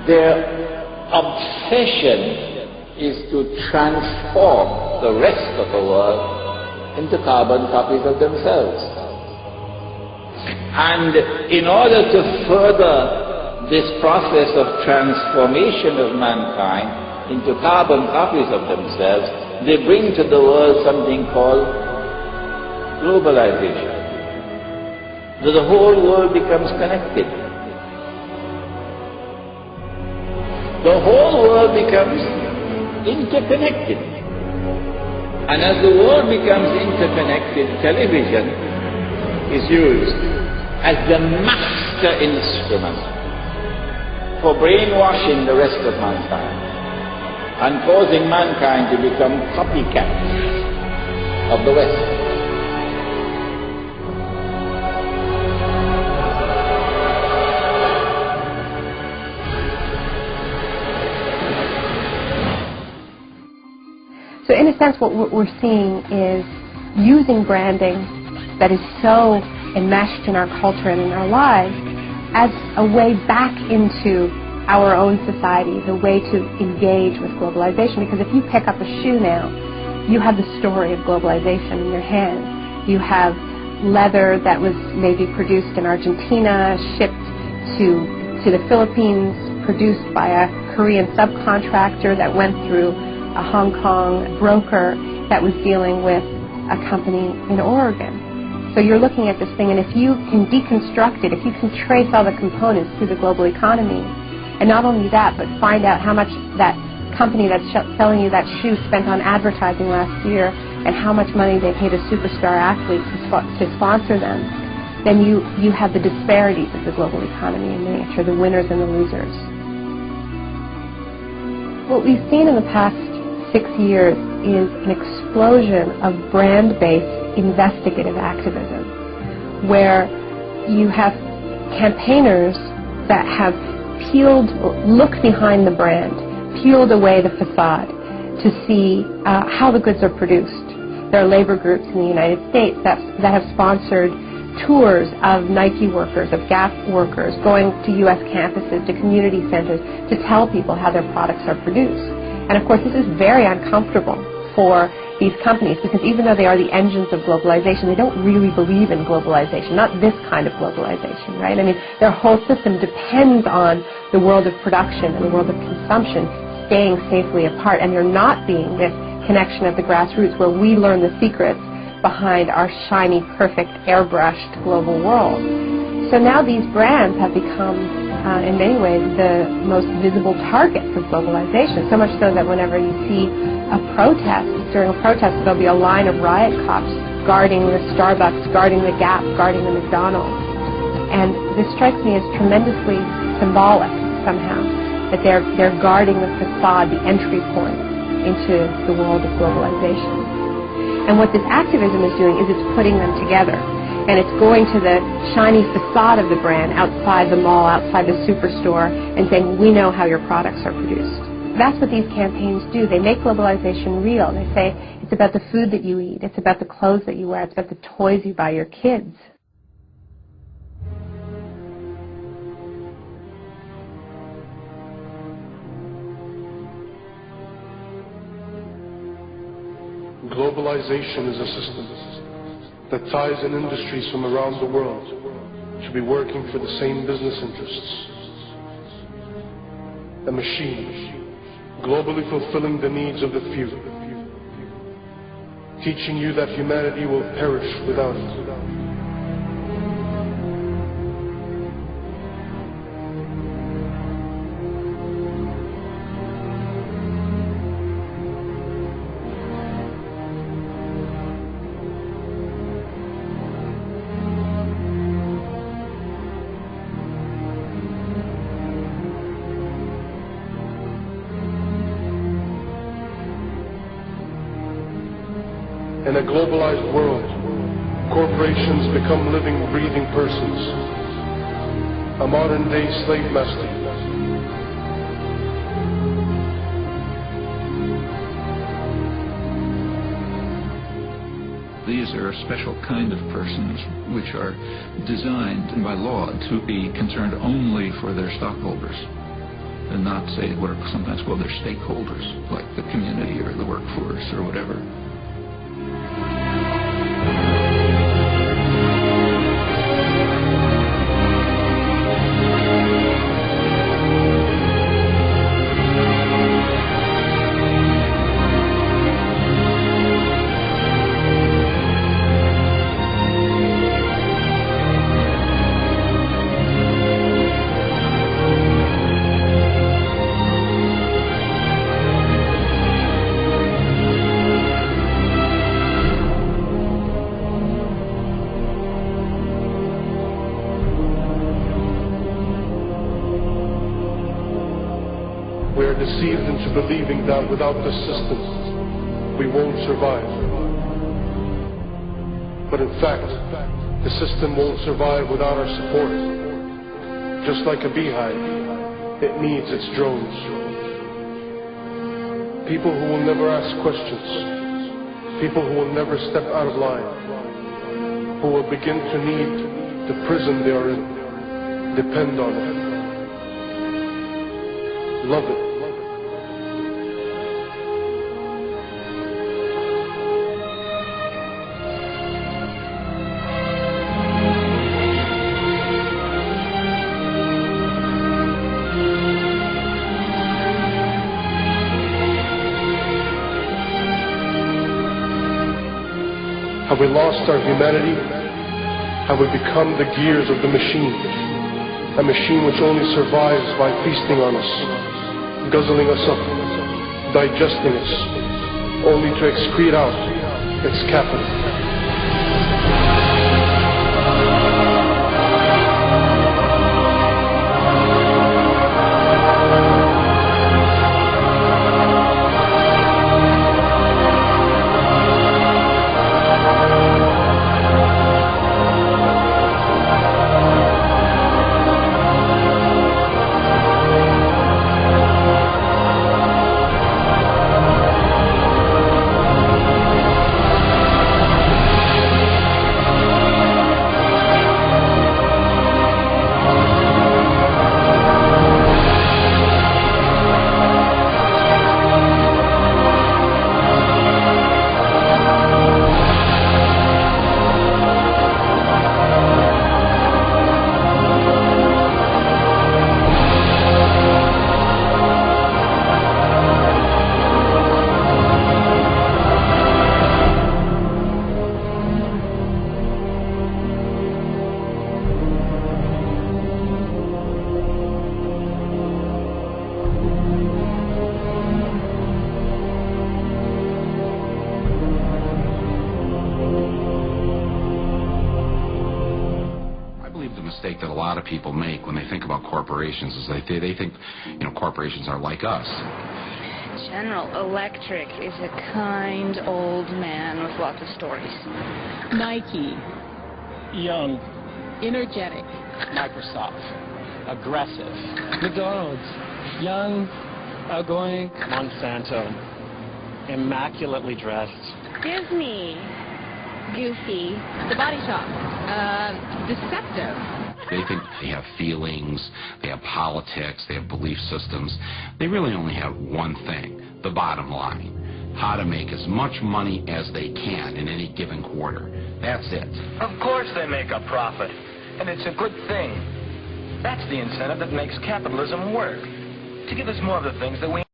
Their obsession is to transform the rest of the world into carbon copies of themselves. And in order to further this process of transformation of mankind into carbon copies of themselves, they bring to the world something called globalization. So the whole world becomes connected. The whole world becomes interconnected. And as the world becomes interconnected, television is used as the master instrument for brainwashing the rest of mankind and causing mankind to become copycats of the West. So in a sense, what we're seeing is using branding that is so enmeshed in our culture and in our lives as a way back into our own society, the way to engage with globalization. Because if you pick up a shoe now, you have the story of globalization in your hand. You have leather that was maybe produced in Argentina, shipped to the Philippines, produced by a Korean subcontractor that went through a Hong Kong broker that was dealing with a company in Oregon. So you're looking at this thing, and if you can deconstruct it, if you can trace all the components through the global economy, and not only that, but find out how much that company that's selling you that shoe spent on advertising last year and how much money they paid a superstar athlete to sponsor them, then you have the disparities of the global economy in miniature, the winners and the losers. What we've seen in the past 6 years is an explosion of brand-based investigative activism, where you have campaigners that have looked behind the brand, peeled away the facade to see how the goods are produced. There are labor groups in the United States that have sponsored tours of Nike workers, of Gap workers, going to U.S. campuses, to community centers, to tell people how their products are produced. And of course, this is very uncomfortable for these companies, because even though they are the engines of globalization, they don't really believe in globalization, not this kind of globalization, right? I mean, their whole system depends on the world of production and the world of consumption staying safely apart, and they're not being this connection at the grassroots where we learn the secrets behind our shiny, perfect, airbrushed global world. So now these brands have become, in many ways, the most visible targets of globalization, so much so that whenever you see a protest, during a protest, there'll be a line of riot cops guarding the Starbucks, guarding the Gap, guarding the McDonald's. And this strikes me as tremendously symbolic, somehow, that they're guarding the facade, the entry point into the world of globalization. And what this activism is doing is it's putting them together. And it's going to the shiny facade of the brand outside the mall, outside the superstore, and saying, we know how your products are produced. That's what these campaigns do. They make globalization real. They say, it's about the food that you eat, it's about the clothes that you wear, it's about the toys you buy your kids. Globalization is a system that ties in industries from around the world to be working for the same business interests. A machine globally fulfilling the needs of the few, teaching you that humanity will perish without it. In a globalized world, corporations become living, breathing persons, a modern-day slave master. These are a special kind of persons which are designed by law to be concerned only for their stockholders. and not say what are sometimes called their stakeholders, like the community or the workforce or whatever. We are deceived into believing that without the system, we won't survive. But in fact, the system won't survive without our support. Just like a beehive, it needs its drones. People who will never ask questions. People who will never step out of line. Who will begin to need the prison they are in. Depend on it. Love it. Have we lost our humanity? Have we become the gears of the machine? A machine which only survives by feasting on us, guzzling us up, digesting us, only to excrete out its capital. Mistake that a lot of people make when they think about corporations is they think, corporations are like us. General Electric is a kind old man with lots of stories. Nike, young, Energetic. Microsoft, aggressive. McDonald's, young, outgoing. Monsanto, immaculately dressed. Disney. Goofy. The Body Shop. Deceptive. They think they have feelings, they have politics, they have belief systems. They really only have one thing, the bottom line. How to make as much money as they can in any given quarter. That's it. Of course they make a profit, and it's a good thing. That's the incentive that makes capitalism work, to give us more of the things that we